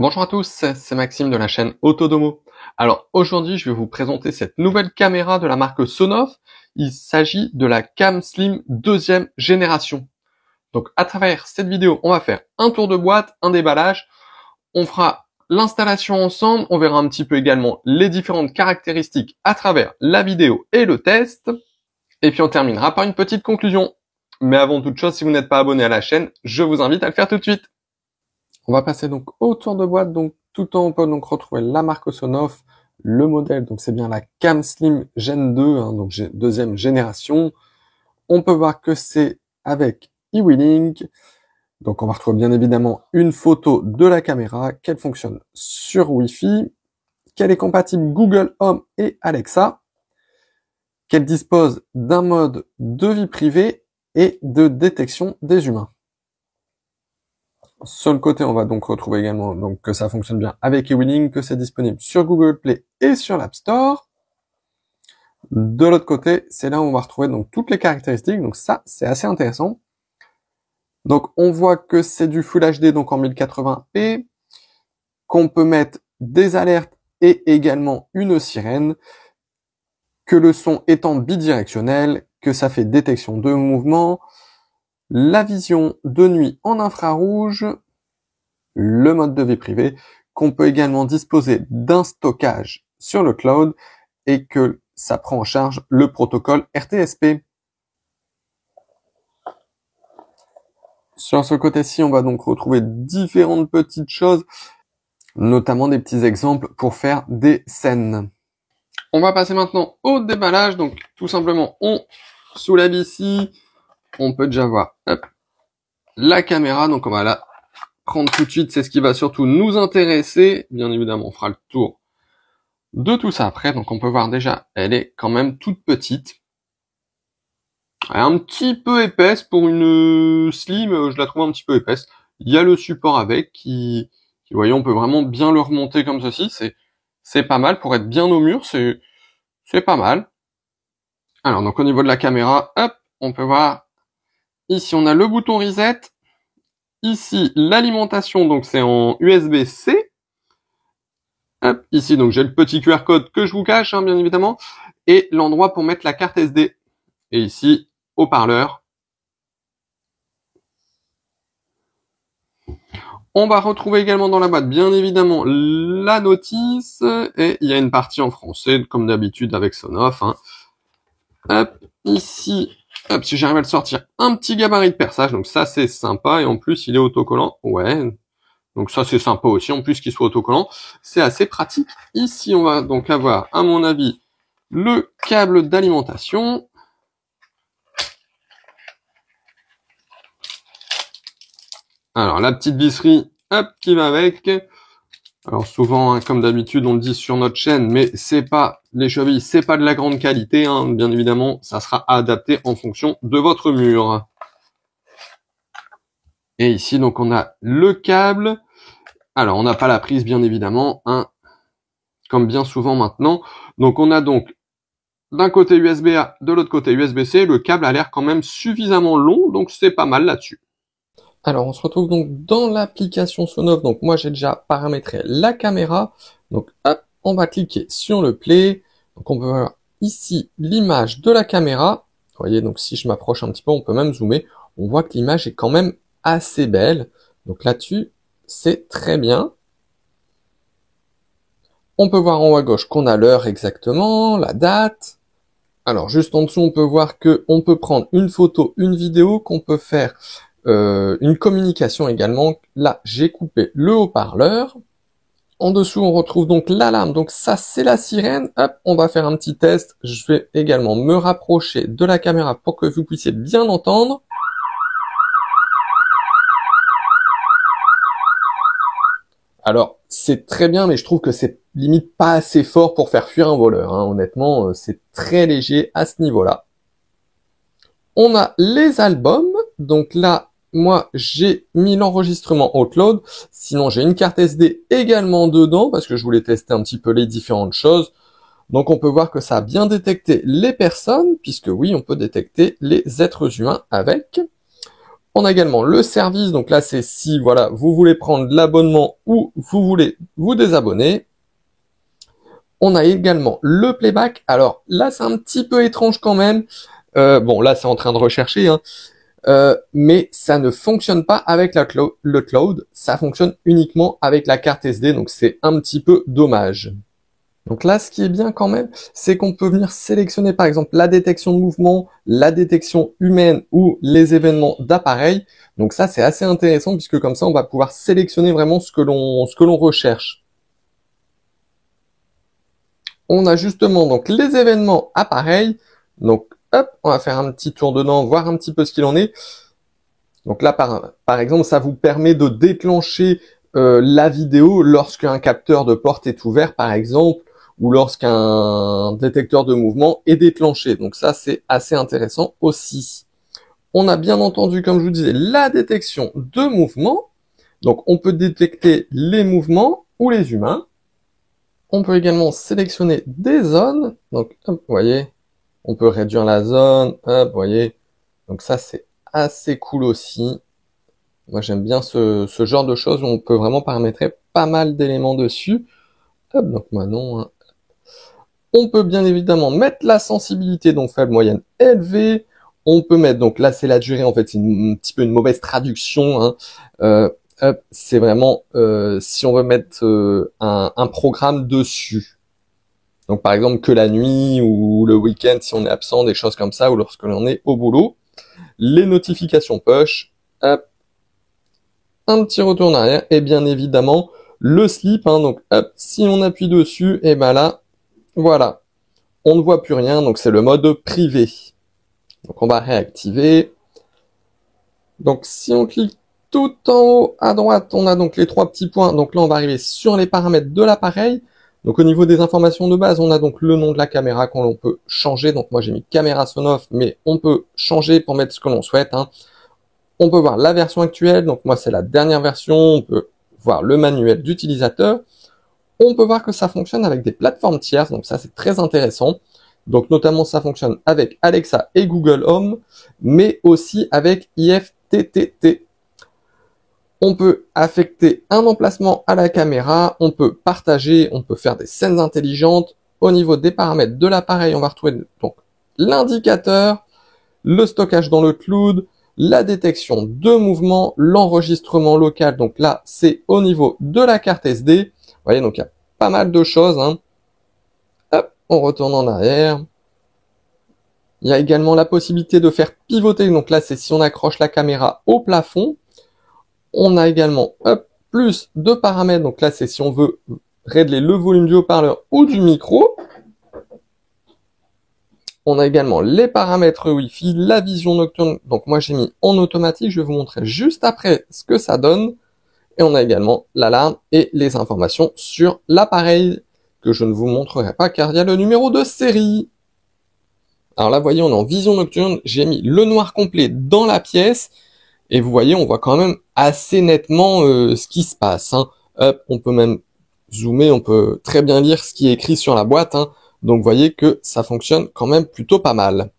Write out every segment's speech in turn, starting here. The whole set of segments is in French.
Bonjour à tous, c'est Maxime de la chaîne Autodomo. Alors aujourd'hui, je vais vous présenter cette nouvelle caméra de la marque Sonoff. Il s'agit de la Cam Slim deuxième génération. Donc à travers cette vidéo, on va faire un tour de boîte, un déballage. On fera l'installation ensemble, on verra un petit peu également les différentes caractéristiques à travers la vidéo et le test. Et puis on terminera par une petite conclusion. Mais avant toute chose, si vous n'êtes pas abonné à la chaîne, je vous invite à le faire tout de suite. On va passer donc au tour de boîte. Donc tout en haut, on peut donc retrouver la marque Sonoff, le modèle. Donc c'est bien la Cam Slim Gen 2, donc deuxième génération. On peut voir que c'est avec eWeLink. Donc on va retrouver bien évidemment une photo de la caméra, qu'elle fonctionne sur Wi-Fi, qu'elle est compatible Google Home et Alexa, qu'elle dispose d'un mode de vie privée et de détection des humains. Sur le côté, on va donc retrouver également donc que ça fonctionne bien avec eWeLink, que c'est disponible sur Google Play et sur l'App Store. De l'autre côté, c'est là où on va retrouver donc toutes les caractéristiques. Donc ça, c'est assez intéressant. Donc on voit que c'est du Full HD donc en 1080p, qu'on peut mettre des alertes et également une sirène, que le son étant bidirectionnel, que ça fait détection de mouvement, la vision de nuit en infrarouge, le mode de vie privée, qu'on peut également disposer d'un stockage sur le cloud et que ça prend en charge le protocole RTSP. Sur ce côté-ci, on va donc retrouver différentes petites choses, notamment des petits exemples pour faire des scènes. On va passer maintenant au déballage. Donc tout simplement, on soulève ici. On peut déjà voir la caméra, donc on va la prendre tout de suite, c'est ce qui va surtout nous intéresser. Bien évidemment, on fera le tour de tout ça après. Donc on peut voir déjà, elle est quand même toute petite. Elle est un petit peu épaisse pour une slim, je la trouve un petit peu épaisse. Il y a le support avec qui vous voyez, on peut vraiment bien le remonter comme ceci. C'est pas mal pour être bien au mur, c'est pas mal. Alors donc au niveau de la caméra, on peut voir. Ici, on a le bouton reset. Ici, l'alimentation, donc c'est en USB-C. Ici, donc j'ai le petit QR code que je vous cache, bien évidemment. Et l'endroit pour mettre la carte SD. Et ici, haut-parleur. On va retrouver également dans la boîte, bien évidemment, la notice. Et il y a une partie en français, comme d'habitude avec Sonoff. Ici... si j'arrive à le sortir, un petit gabarit de perçage, donc ça c'est sympa, et en plus il est autocollant, ouais, donc ça c'est sympa aussi, en plus qu'il soit autocollant, c'est assez pratique. Ici on va donc avoir, à mon avis, le câble d'alimentation. Alors la petite visserie, qui va avec. Alors souvent, comme d'habitude, on le dit sur notre chaîne, mais c'est pas les chevilles, c'est pas de la grande qualité, bien évidemment, ça sera adapté en fonction de votre mur. Et ici, donc, on a le câble. Alors, on n'a pas la prise, bien évidemment, comme bien souvent maintenant. Donc, on a donc d'un côté USB-A, de l'autre côté USB-C. Le câble a l'air quand même suffisamment long, donc c'est pas mal là-dessus. Alors, on se retrouve donc dans l'application Sonoff. Donc, moi, j'ai déjà paramétré la caméra. Donc, on va cliquer sur le play. Donc, on peut voir ici l'image de la caméra. Vous voyez, donc, si je m'approche un petit peu, on peut même zoomer. On voit que l'image est quand même assez belle. Donc, là-dessus, c'est très bien. On peut voir en haut à gauche qu'on a l'heure exactement, la date. Alors, juste en dessous, on peut voir que on peut prendre une photo, une vidéo, qu'on peut faire une communication également. Là, j'ai coupé le haut-parleur. En dessous, on retrouve donc l'alarme. Donc ça, c'est la sirène. On va faire un petit test. Je vais également me rapprocher de la caméra pour que vous puissiez bien entendre. Alors, c'est très bien, mais je trouve que c'est limite pas assez fort pour faire fuir un voleur. Honnêtement, c'est très léger à ce niveau-là. On a les albums. Donc là, moi, j'ai mis l'enregistrement Outload. Sinon, j'ai une carte SD également dedans parce que je voulais tester un petit peu les différentes choses. Donc, on peut voir que ça a bien détecté les personnes, puisque oui, on peut détecter les êtres humains avec. On a également le service, donc là c'est si voilà vous voulez prendre l'abonnement ou vous voulez vous désabonner. On a également le playback. Alors là c'est un petit peu étrange quand même. Bon là c'est en train de rechercher, hein. Mais ça ne fonctionne pas avec le cloud. Ça fonctionne uniquement avec la carte SD, donc c'est un petit peu dommage. Donc là, ce qui est bien quand même, c'est qu'on peut venir sélectionner par exemple la détection de mouvement, la détection humaine ou les événements d'appareil. Donc ça, c'est assez intéressant puisque comme ça, on va pouvoir sélectionner vraiment ce que l'on recherche. On a justement donc les événements appareils. Donc hop, on va faire un petit tour dedans, voir un petit peu ce qu'il en est. Donc là, par exemple, ça vous permet de déclencher la vidéo lorsqu'un capteur de porte est ouvert, par exemple, ou lorsqu'un détecteur de mouvement est déclenché. Donc ça, c'est assez intéressant aussi. On a bien entendu, comme je vous disais, la détection de mouvement. Donc on peut détecter les mouvements ou les humains. On peut également sélectionner des zones. Donc, hop, vous voyez, on peut réduire la zone. Hop, vous voyez. Donc ça, c'est assez cool aussi. Moi, j'aime bien ce genre de choses où on peut vraiment paramétrer pas mal d'éléments dessus. Hop, donc moi non, hein. On peut bien évidemment mettre la sensibilité, donc faible, moyenne, élevée. On peut mettre, donc là c'est la durée, en fait c'est un petit peu une mauvaise traduction, hein. Hop, c'est vraiment si on veut mettre un programme dessus. Donc par exemple que la nuit ou le week-end si on est absent, des choses comme ça, ou lorsque l'on est au boulot. Les notifications push, hop, un petit retour en arrière, et bien évidemment le sleep, hein, donc hop, si on appuie dessus, et ben là, voilà, on ne voit plus rien, donc c'est le mode privé. Donc on va réactiver. Donc si on clique tout en haut à droite, on a donc les trois petits points. Donc là on va arriver sur les paramètres de l'appareil. Donc au niveau des informations de base, on a donc le nom de la caméra qu'on peut changer. Donc moi j'ai mis caméra Sonoff, mais on peut changer pour mettre ce que l'on souhaite, hein. On peut voir la version actuelle, donc moi c'est la dernière version, on peut voir le manuel d'utilisateur. On peut voir que ça fonctionne avec des plateformes tierces, donc ça c'est très intéressant. Donc notamment ça fonctionne avec Alexa et Google Home, mais aussi avec IFTTT. On peut affecter un emplacement à la caméra, on peut partager, on peut faire des scènes intelligentes. Au niveau des paramètres de l'appareil, on va retrouver donc l'indicateur, le stockage dans le cloud, la détection de mouvement, l'enregistrement local. Donc là, c'est au niveau de la carte SD. Vous voyez, donc il y a pas mal de choses, hein. Hop, on retourne en arrière. Il y a également la possibilité de faire pivoter. Donc là, c'est si on accroche la caméra au plafond. On a également hop, plus de paramètres. Donc là, c'est si on veut régler le volume du haut-parleur ou du micro. On a également les paramètres Wi-Fi, la vision nocturne. Donc moi, j'ai mis en automatique. Je vais vous montrer juste après ce que ça donne. Et on a également l'alarme et les informations sur l'appareil que je ne vous montrerai pas car il y a le numéro de série. Alors là, vous voyez, on est en vision nocturne. J'ai mis le noir complet dans la pièce. Et vous voyez, on voit quand même assez nettement ce qui se passe, hein. Hop, on peut même zoomer, on peut très bien lire ce qui est écrit sur la boîte, hein. Donc vous voyez que ça fonctionne quand même plutôt pas mal.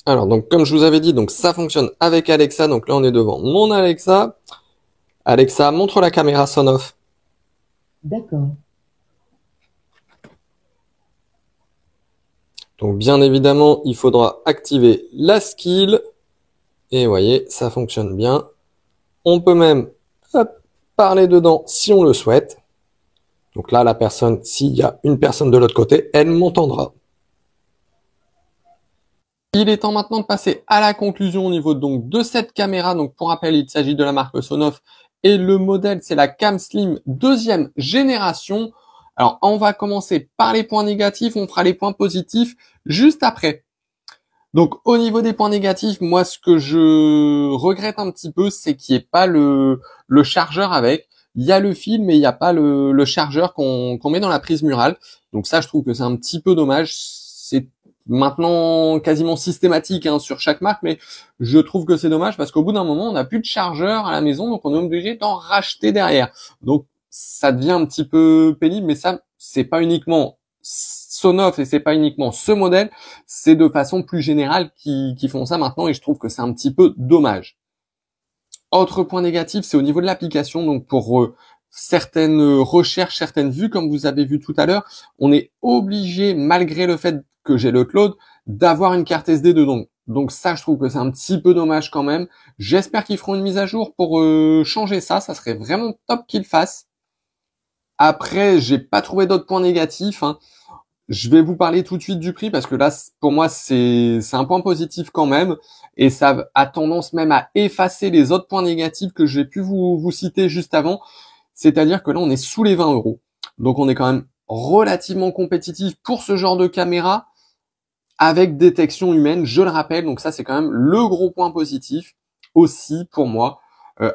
Alors donc comme je vous avais dit, donc ça fonctionne avec Alexa. Donc là on est devant mon Alexa. Alexa, montre la caméra Sonoff. D'accord. Donc bien évidemment, il faudra activer la skill. Et vous voyez, ça fonctionne bien. On peut même parler dedans si on le souhaite. Donc là, la personne, s'il y a une personne de l'autre côté, elle m'entendra. Il est temps maintenant de passer à la conclusion au niveau donc de cette caméra. Donc pour rappel, il s'agit de la marque Sonoff et le modèle c'est la CamSlim deuxième génération. Alors on va commencer par les points négatifs, on fera les points positifs juste après. Donc au niveau des points négatifs, moi ce que je regrette un petit peu, c'est qu'il n'y ait pas le chargeur avec. Il y a le fil, mais il n'y a pas le chargeur qu'on met dans la prise murale. Donc ça, je trouve que c'est un petit peu dommage. C'est maintenant quasiment systématique, hein, sur chaque marque, mais je trouve que c'est dommage parce qu'au bout d'un moment, on n'a plus de chargeur à la maison, donc on est obligé d'en racheter derrière. Donc ça devient un petit peu pénible, mais ça, c'est pas uniquement Sonoff et c'est pas uniquement ce modèle, c'est de façon plus générale qui font ça maintenant et je trouve que c'est un petit peu dommage. Autre point négatif, c'est au niveau de l'application. Donc pour certaines recherches, certaines vues, comme vous avez vu tout à l'heure, on est obligé, malgré le fait que j'ai l'upload, d'avoir une carte SD dedans. Donc ça, je trouve que c'est un petit peu dommage quand même. J'espère qu'ils feront une mise à jour pour changer ça. Ça serait vraiment top qu'ils fassent. Après, j'ai pas trouvé d'autres points négatifs, hein. Je vais vous parler tout de suite du prix parce que là, pour moi, c'est un point positif quand même. Et ça a tendance même à effacer les autres points négatifs que j'ai pu vous citer juste avant. C'est-à-dire que là, on est sous les 20 euros. Donc, on est quand même relativement compétitif pour ce genre de caméra avec détection humaine, je le rappelle. Donc ça, c'est quand même le gros point positif aussi pour moi.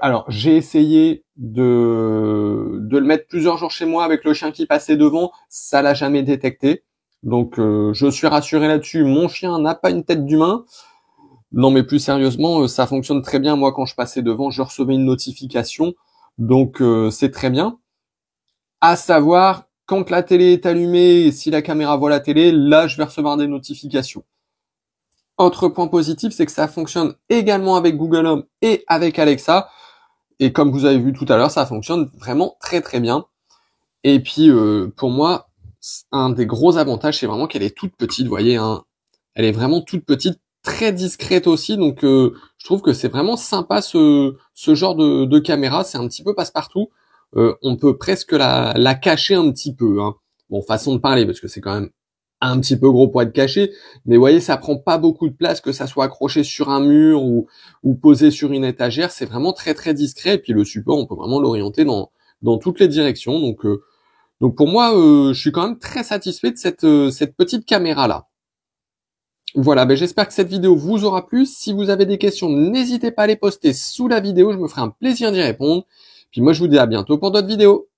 Alors, j'ai essayé de le mettre plusieurs jours chez moi avec le chien qui passait devant. Ça l'a jamais détecté. Donc, je suis rassuré là-dessus. Mon chien n'a pas une tête d'humain. Non, mais plus sérieusement, ça fonctionne très bien. Moi, quand je passais devant, je recevais une notification. Donc, c'est très bien. À savoir, quand la télé est allumée et si la caméra voit la télé, là, je vais recevoir des notifications. Autre point positif, c'est que ça fonctionne également avec Google Home et avec Alexa. Et comme vous avez vu tout à l'heure, ça fonctionne vraiment très très bien. Et puis, pour moi, un des gros avantages, c'est vraiment qu'elle est toute petite, vous voyez, hein. Elle est vraiment toute petite, très discrète aussi. Donc, je trouve que c'est vraiment sympa ce genre de caméra. C'est un petit peu passe-partout. On peut presque la cacher un petit peu, hein. Bon, façon de parler, parce que c'est quand même un petit peu gros pour être caché, mais vous voyez, ça prend pas beaucoup de place, que ça soit accroché sur un mur ou posé sur une étagère, c'est vraiment très très discret, et puis le support, on peut vraiment l'orienter dans toutes les directions, donc pour moi, je suis quand même très satisfait de cette petite caméra-là. Voilà, ben j'espère que cette vidéo vous aura plu. Si vous avez des questions, n'hésitez pas à les poster sous la vidéo, je me ferai un plaisir d'y répondre. Puis moi, je vous dis à bientôt pour d'autres vidéos.